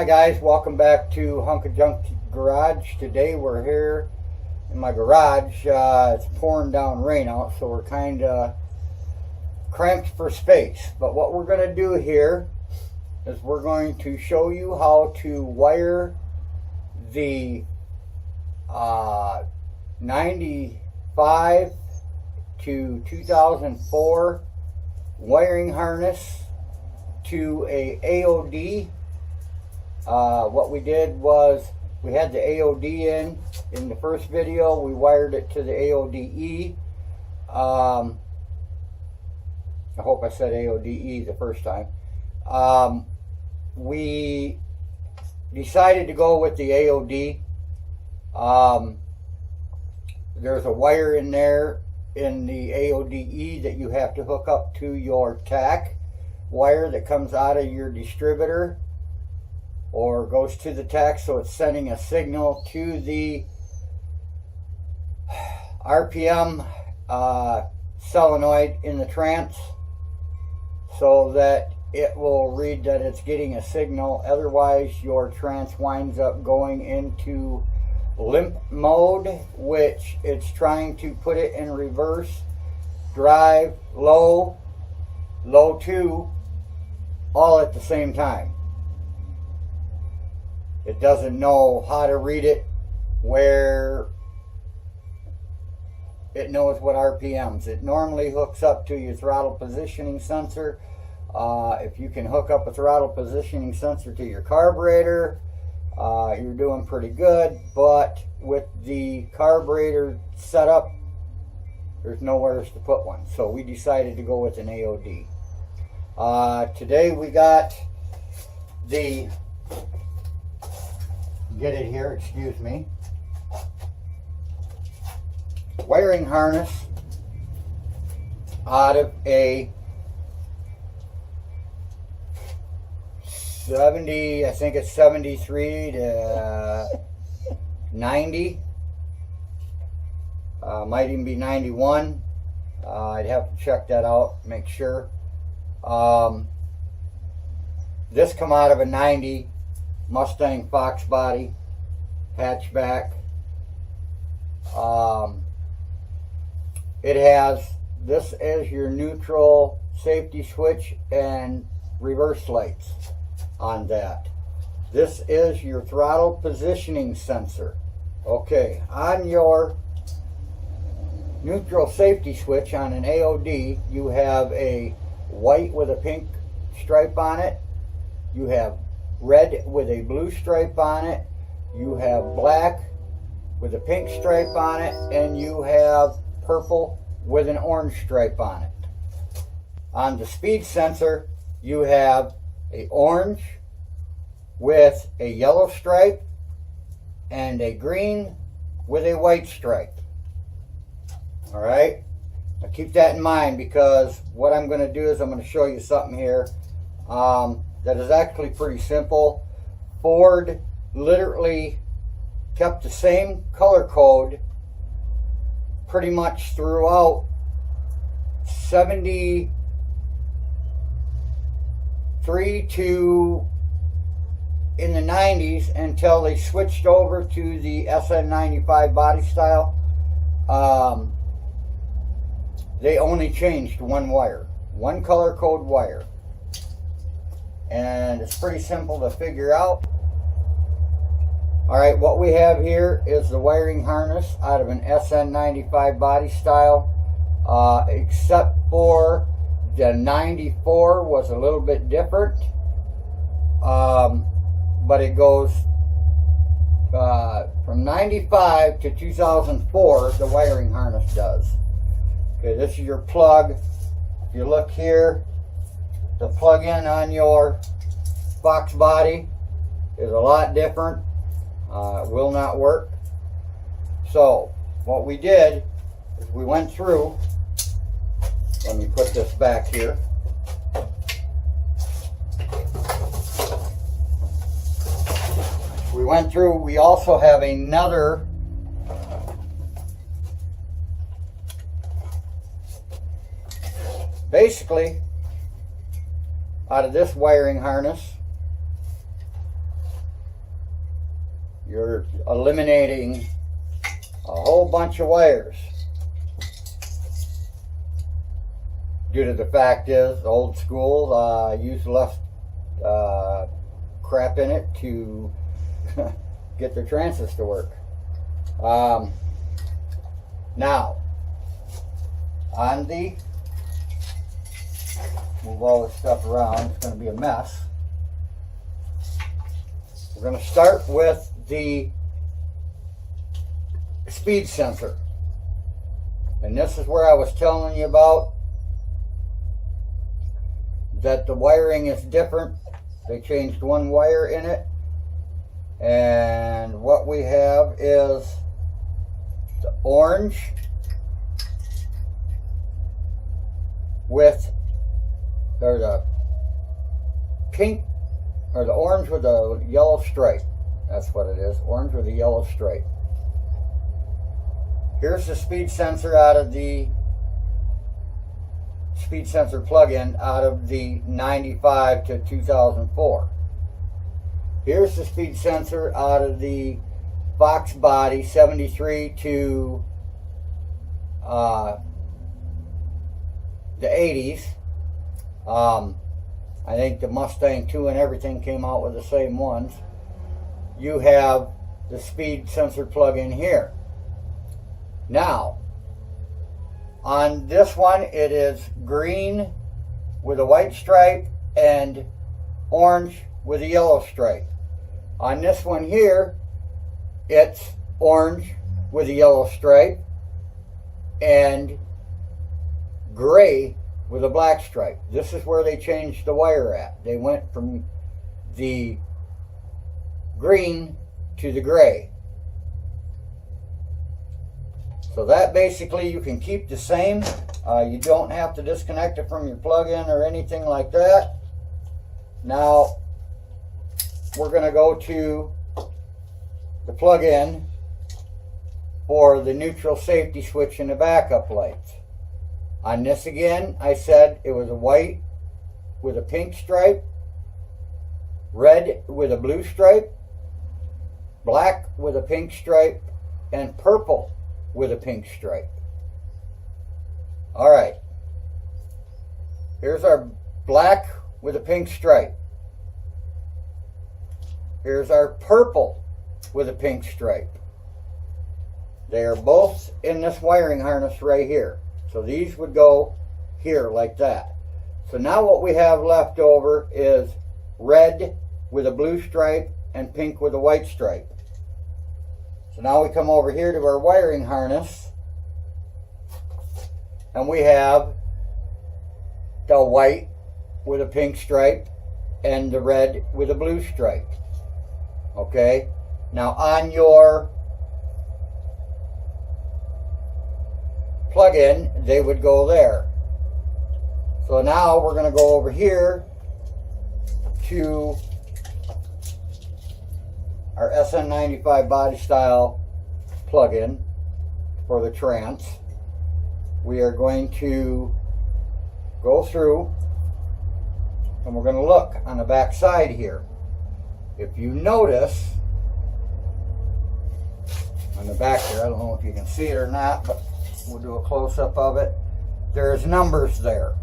Hi guys, welcome back to Hunk of Junk Garage. Today we're here in my garage. It's pouring down rain out, so we're kind of cramped for space. But what we're going to do here is we're going to show you how to wire the 95 to 2004 wiring harness to a AOD. What we did was we had the AOD in the first video. We wired it to the AODE. I hope I said AODE the first time. We decided to go with the AOD. There's a wire in there in the AODE that you have to hook up to your TAC wire that comes out of your distributor or goes to the TAC, so it's sending a signal to the RPM solenoid in the trans so that it will read that it's getting a signal. Otherwise your trans winds up going into limp mode, which it's trying to put it in reverse drive, low 2, all at the same time. It doesn't know how to read it, where it knows what RPMs. It normally hooks up to your throttle positioning sensor. If you can hook up a throttle positioning sensor to your carburetor, you're doing pretty good. But with the carburetor setup, there's nowhere to put one. So we decided to go with an AOD. Today we got the... get it here, excuse me, wiring harness out of a 70, I think it's 73 to 90, might even be 91. I'd have to check that out, make sure. This come out of a 90 Mustang foxbody hatchback. It has this as your neutral safety switch and reverse lights on that. This is your throttle positioning sensor. Okay, on your neutral safety switch on an AOD, you have a white with a pink stripe on it. You have red with a blue stripe on it, you have black with a pink stripe on it, and you have purple with an orange stripe on it. On the speed sensor, you have a orange with a yellow stripe and a green with a white stripe. Alright, now keep that in mind, because what I'm going to do is I'm going to show you something here that is actually pretty simple. Ford literally kept the same color code pretty much throughout 73 to in the 90s until they switched over to the sn95 body style. They only changed one wire, one color code wire. And it's pretty simple to figure out. Alright, what we have here is the wiring harness out of an sn95 body style, except for the 94 was a little bit different, but it goes from 95 to 2004, the wiring harness does. Okay, this is your plug. If you look here, the plug-in on your box body is a lot different. It will not work. So what we did is we went through, let me put this back here. We went through, we also have another basically out of this wiring harness you're eliminating a whole bunch of wires. Due to the fact is, old school, use less crap in it to get their transits to work. Now, on the, move all this stuff around, it's going to be a mess. We're going to start with the speed sensor. And this is where I was telling you about that the wiring is different. They changed one wire in it. And what we have is the orange with, or the pink, or the orange with a yellow stripe. That's what it is, orange with a yellow stripe. Here's the speed sensor out of the speed sensor plug-in out of the 95 to 2004. Here's the speed sensor out of the foxbody 73 to the 80s. I think the Mustang 2 and everything came out with the same ones. You have the speed sensor plug-in here. Now, on this one, it is green with a white stripe and orange with a yellow stripe. On this one here, it's orange with a yellow stripe and gray with a black stripe. This is where they changed the wire at. They went from the green to the gray. So that basically you can keep the same. You don't have to disconnect it from your plug-in or anything like that. Now we're going to go to the plug-in for the neutral safety switch and the backup lights. On this again, I said it was a white with a pink stripe, red with a blue stripe, black with a pink stripe, and purple with a pink stripe. Alright, here's our black with a pink stripe. Here's our purple with a pink stripe. They are both in this wiring harness right here. So these would go here like that. So now what we have left over is red with a blue stripe and pink with a white stripe. So now we come over here to our wiring harness and we have the white with a pink stripe and the red with a blue stripe. Okay, now on your plug-in, they would go there. So now we're going to go over here to our sn95 body style plug-in for the trans. We are going to go through and we're going to look on the back side here. If you notice on the back there, I don't know if you can see it or not, but we'll do a close-up of it. There's numbers there.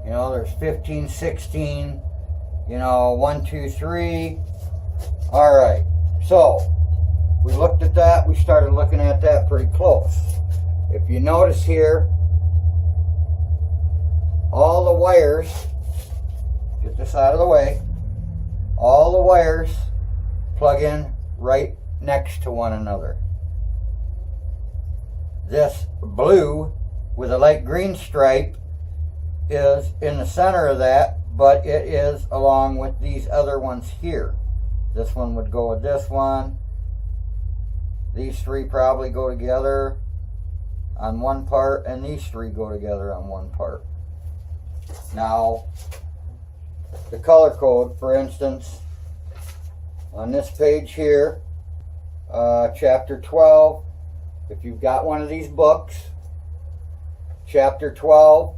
You know, there's 15, 16, you know, 1, 2, 3. All right. So, we looked at that. We started looking at that pretty close. If you notice here, all the wires, get this out of the way, all the wires plug in right next to one another. This blue with a light green stripe is in the center of that, but it is along with these other ones here. This one would go with this one. These three probably go together on one part, and these three go together on one part. Now, the color code, for instance, on this page here, chapter 12, if you've got one of these books, chapter 12,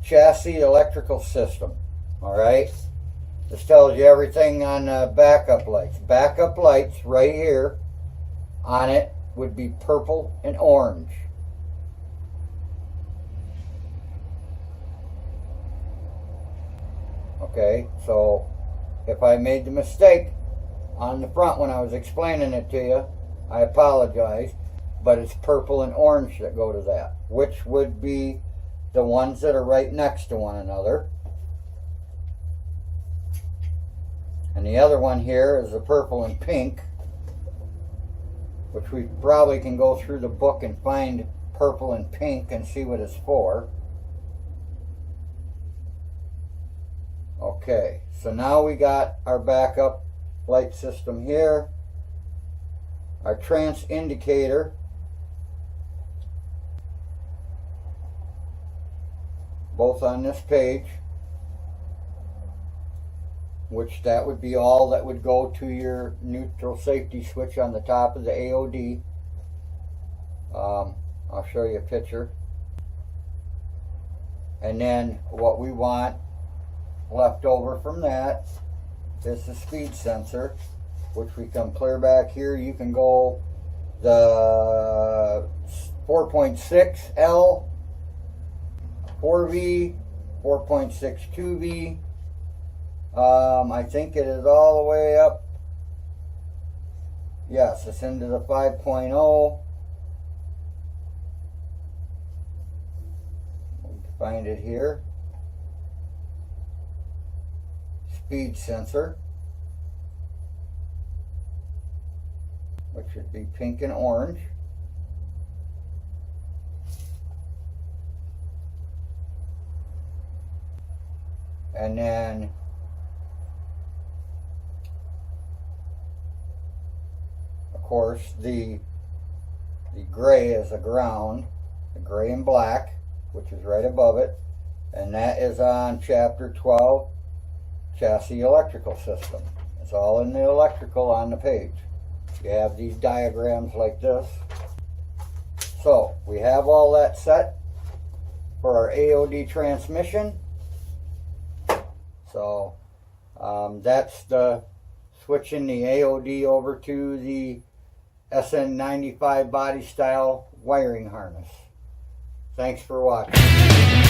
chassis electrical system. All right, This tells you everything on backup lights. Backup lights right here on it would be purple and orange. Okay, so if I made the mistake on the front when I was explaining it to you, I apologize, but it's purple and orange that go to that, which would be the ones that are right next to one another. And the other one here is the purple and pink, which we probably can go through the book and find purple and pink and see what it's for. Okay, so now we got our backup light system here. Our trans indicator, both on this page, which that would be all that would go to your neutral safety switch on the top of the AOD. I'll show you a picture. And then what we want left over from that is the speed sensor, which we come clear back here. You can go the 4.6 L, 4V, 4.6 2V. I think it is all the way up. Yes, it's into the 5.0. Find it here. Speed sensor, which should be pink and orange. And then of course the gray is a ground, the gray and black, which is right above it, and that is on chapter 12, chassis electrical system. It's all in the electrical on the page. You have these diagrams like this. So we have all that set for our AOD transmission. So that's the switching the AOD over to the sn95 body style wiring harness. Thanks for watching.